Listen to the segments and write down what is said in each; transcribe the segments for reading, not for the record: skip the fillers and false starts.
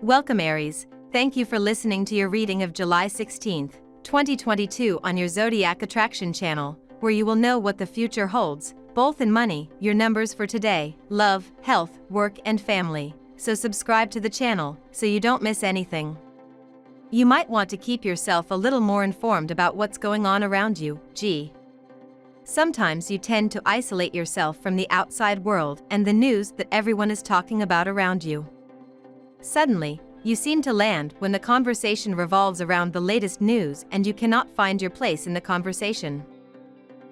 Welcome Aries, thank you for listening to your reading of July 16th, 2022 on your Zodiac Attraction channel, where you will know what the future holds, both in money, your numbers for today, love, health, work and family. So subscribe to the channel, so you don't miss anything. You might want to keep yourself a little more informed about what's going on around you, Sometimes you tend to isolate yourself from the outside world and the news that everyone is talking about around you. Suddenly, you seem to land when the conversation revolves around the latest news and you cannot find your place in the conversation.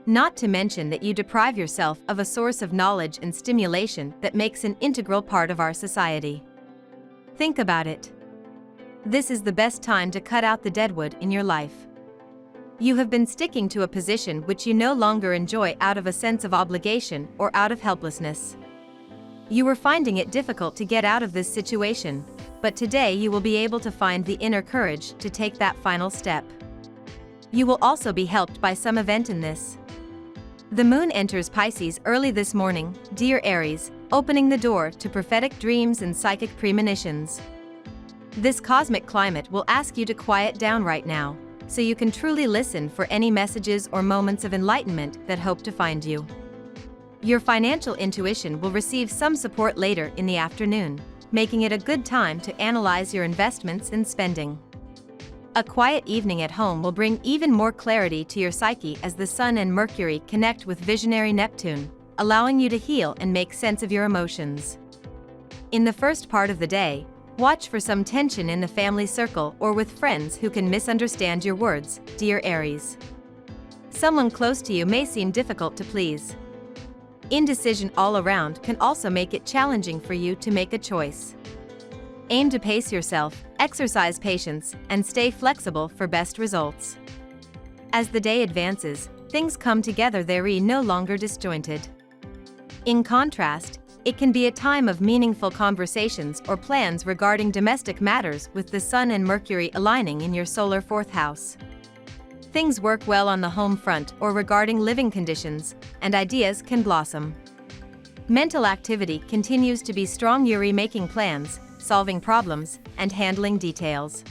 Not to mention that you deprive yourself of a source of knowledge and stimulation that makes an integral part of our society. Think about it. This is the best time to cut out the deadwood in your life. You have been sticking to a position which you no longer enjoy out of a sense of obligation or out of helplessness. You were finding it difficult to get out of this situation, but today you will be able to find the inner courage to take that final step. You will also be helped by some event in this. The moon enters Pisces early this morning, dear Aries, opening the door to prophetic dreams and psychic premonitions. This cosmic climate will ask you to quiet down right now, so you can truly listen for any messages or moments of enlightenment that hope to find you. Your financial intuition will receive some support later in the afternoon, making it a good time to analyze your investments and spending. A quiet evening at home will bring even more clarity to your psyche as the Sun and Mercury connect with visionary Neptune, allowing you to heal and make sense of your emotions. In the first part of the day, watch for some tension in the family circle or with friends who can misunderstand your words, dear Aries. Someone close to you may seem difficult to please. Indecision all around can also make it challenging for you to make a choice. Aim to pace yourself, exercise patience, and stay flexible for best results. As the day advances, things come together no longer disjointed. In contrast, it can be a time of meaningful conversations or plans regarding domestic matters with the Sun and Mercury aligning in your solar fourth house. Things work well on the home front or regarding living conditions, and ideas can blossom. Mental activity continues to be strong. You're making plans, solving problems, and handling details.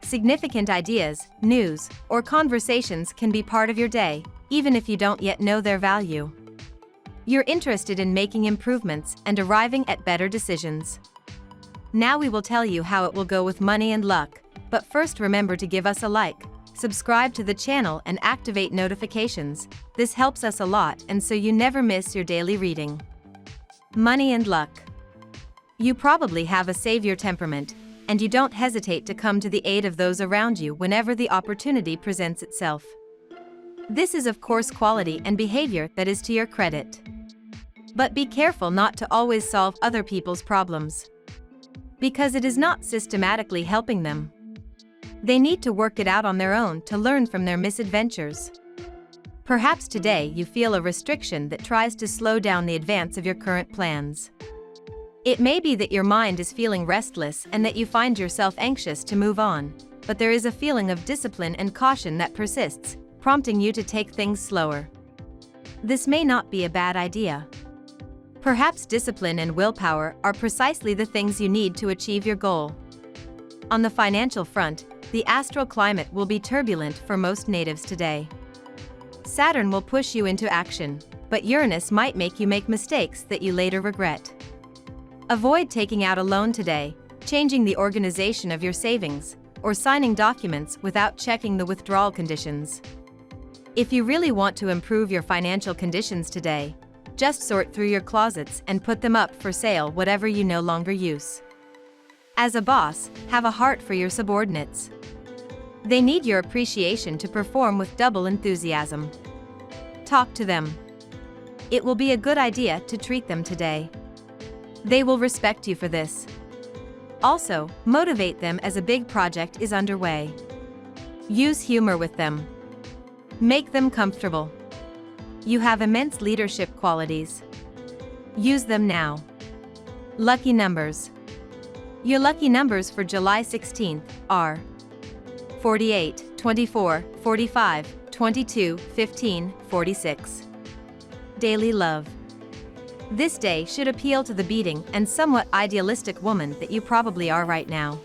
Significant ideas, news, or conversations can be part of your day, even if you don't yet know their value. You're interested in making improvements and arriving at better decisions. Now we will tell you how it will go with money and luck, but first remember to give us a like, subscribe to the channel and activate notifications. This helps us a lot and so you never miss your daily reading. Money and luck. You probably have a savior temperament, and you don't hesitate to come to the aid of those around you whenever the opportunity presents itself. This is of course quality and behavior that is to your credit. But be careful not to always solve other people's problems, because it is not systematically helping them. They need to work it out on their own to learn from their misadventures. Perhaps today you feel a restriction that tries to slow down the advance of your current plans. It may be that your mind is feeling restless and that you find yourself anxious to move on, but there is a feeling of discipline and caution that persists, prompting you to take things slower. This may not be a bad idea. Perhaps discipline and willpower are precisely the things you need to achieve your goal. On the financial front, the astral climate will be turbulent for most natives today. Saturn will push you into action, but Uranus might make you make mistakes that you later regret. Avoid taking out a loan today, changing the organization of your savings, or signing documents without checking the withdrawal conditions. If you really want to improve your financial conditions today, just sort through your closets and put them up for sale whatever you no longer use. As a boss, have a heart for your subordinates. They need your appreciation to perform with double enthusiasm. Talk to them. It will be a good idea to treat them today. They will respect you for this. Also, motivate them as a big project is underway. Use humor with them. Make them comfortable. You have immense leadership qualities. Use them now. Lucky numbers. Your lucky numbers for July 16th are 48, 24, 45, 22, 15, 46. Daily love. This day should appeal to the beating and somewhat idealistic woman that you probably are right now.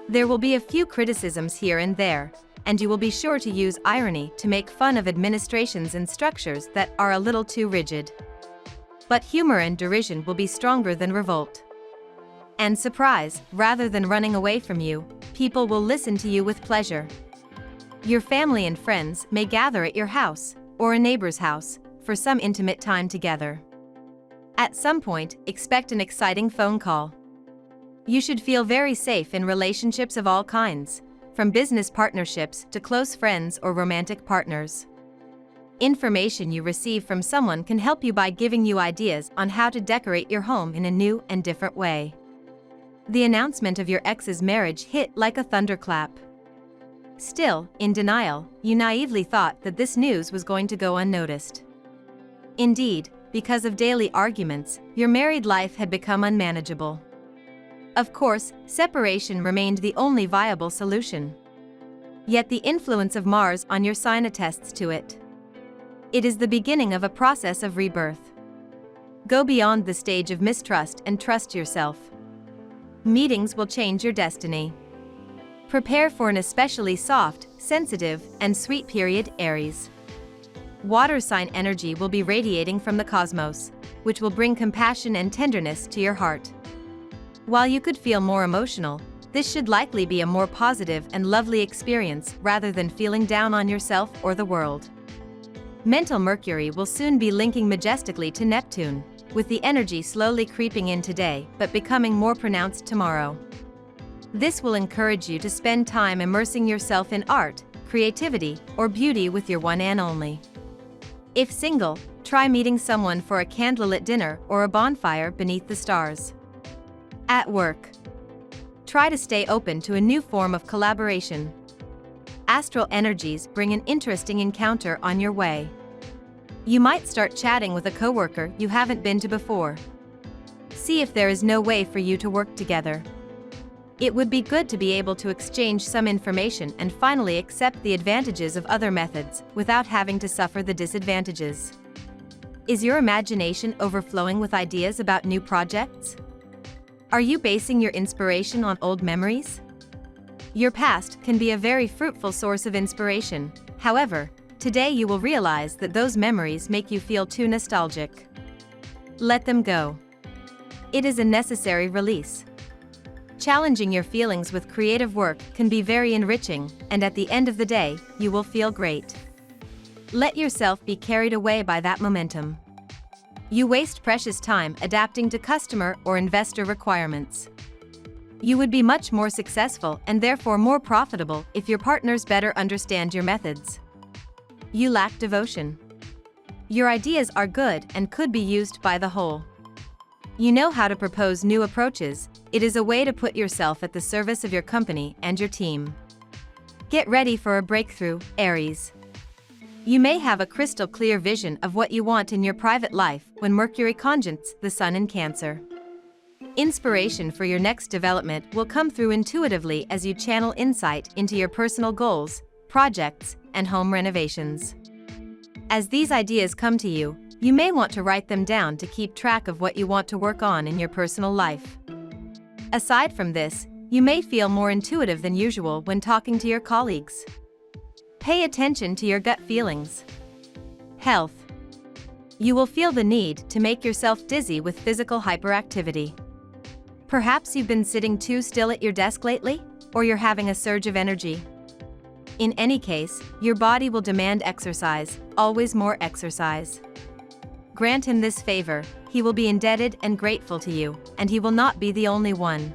There will be a few criticisms here and there, and you will be sure to use irony to make fun of administrations and structures that are a little too rigid. But humor and derision will be stronger than revolt. And surprise, rather than running away from you, people will listen to you with pleasure. Your family and friends may gather at your house, or a neighbor's house, for some intimate time together. At some point, expect an exciting phone call. You should feel very safe in relationships of all kinds, from business partnerships to close friends or romantic partners. Information you receive from someone can help you by giving you ideas on how to decorate your home in a new and different way. The announcement of your ex's marriage hit like a thunderclap. Still, in denial, you naively thought that this news was going to go unnoticed. Indeed, because of daily arguments, your married life had become unmanageable. Of course, separation remained the only viable solution. Yet the influence of Mars on your sign attests to it. It is the beginning of a process of rebirth. Go beyond the stage of mistrust and trust yourself. Meetings will change your destiny. Prepare for an especially soft, sensitive, and sweet period, Aries. Water sign energy will be radiating from the cosmos, which will bring compassion and tenderness to your heart. While you could feel more emotional, this should likely be a more positive and lovely experience rather than feeling down on yourself or the world. Mental Mercury will soon be linking majestically to Neptune, with the energy slowly creeping in today but becoming more pronounced tomorrow. This will encourage you to spend time immersing yourself in art, creativity, or beauty with your one and only. If single, try meeting someone for a candlelit dinner or a bonfire beneath the stars. At work, try to stay open to a new form of collaboration. Astral energies bring an interesting encounter on your way. You might start chatting with a coworker you haven't been to before. See if there is no way for you to work together. It would be good to be able to exchange some information and finally accept the advantages of other methods without having to suffer the disadvantages. Is your imagination overflowing with ideas about new projects? Are you basing your inspiration on old memories? Your past can be a very fruitful source of inspiration. However, today you will realize that those memories make you feel too nostalgic. Let them go. It is a necessary release. Challenging your feelings with creative work can be very enriching, and at the end of the day, you will feel great. Let yourself be carried away by that momentum. You waste precious time adapting to customer or investor requirements. You would be much more successful and therefore more profitable if your partners better understand your methods. You lack devotion. Your ideas are good and could be used by the whole. You know how to propose new approaches. It is a way to put yourself at the service of your company and your team. Get ready for a breakthrough, Aries. You may have a crystal clear vision of what you want in your private life when Mercury conjuncts the Sun in Cancer. Inspiration for your next development will come through intuitively as you channel insight into your personal goals, projects, and home renovations. As these ideas come to you, you may want to write them down to keep track of what you want to work on in your personal life. Aside from this, you may feel more intuitive than usual when talking to your colleagues. Pay attention to your gut feelings. Health. You will feel the need to make yourself dizzy with physical hyperactivity. Perhaps you've been sitting too still at your desk lately, or you're having a surge of energy. In any case, your body will demand exercise, always more exercise. Grant him this favor, he will be indebted and grateful to you, and he will not be the only one.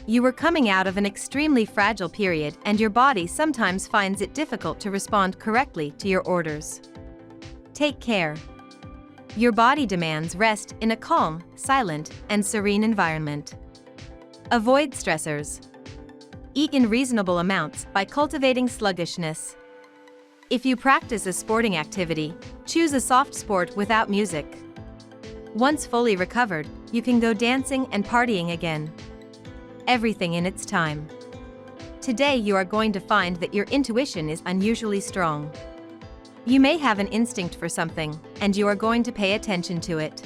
You were coming out of an extremely fragile period and your body sometimes finds it difficult to respond correctly to your orders. Take care. Your body demands rest in a calm, silent, and serene environment. Avoid stressors. Eat in reasonable amounts by cultivating sluggishness. If you practice a sporting activity, choose a soft sport without music. Once fully recovered, you can go dancing and partying again. Everything in its time. Today you are going to find that your intuition is unusually strong. You may have an instinct for something, and you are going to pay attention to it.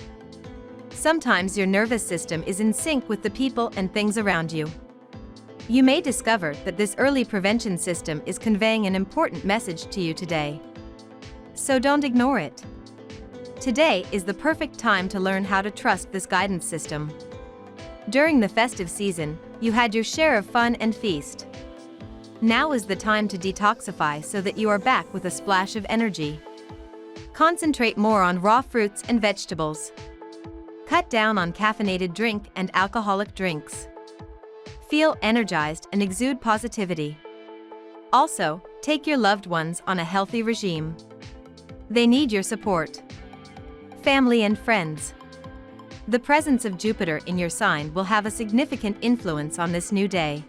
Sometimes your nervous system is in sync with the people and things around you. You may discover that this early prevention system is conveying an important message to you today. So don't ignore it. Today is the perfect time to learn how to trust this guidance system. During the festive season, you had your share of fun and feast. Now is the time to detoxify so that you are back with a splash of energy. Concentrate more on raw fruits and vegetables. Cut down on caffeinated drink and alcoholic drinks. Feel energized and exude positivity. Also, take your loved ones on a healthy regime. They need your support. Family and friends. The presence of Jupiter in your sign will have a significant influence on this new day.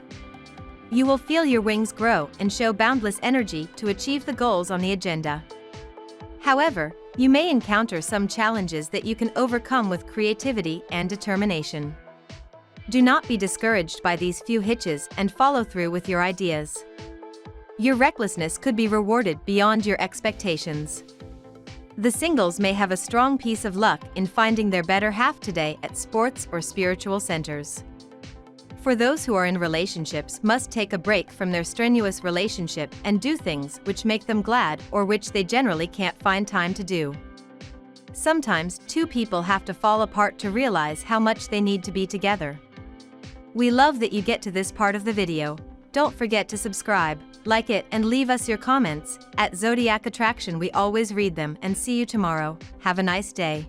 You will feel your wings grow and show boundless energy to achieve the goals on the agenda. However, you may encounter some challenges that you can overcome with creativity and determination. Do not be discouraged by these few hitches and follow through with your ideas. Your recklessness could be rewarded beyond your expectations. The singles may have a strong piece of luck in finding their better half today at sports or spiritual centers. For those who are in relationships, must take a break from their strenuous relationship and do things which make them glad or which they generally can't find time to do. Sometimes two people have to fall apart to realize how much they need to be together. We love that you get to this part of the video. Don't forget to subscribe, like it, and leave us your comments. At Zodiac Attraction we always read them, and see you tomorrow. Have a nice day.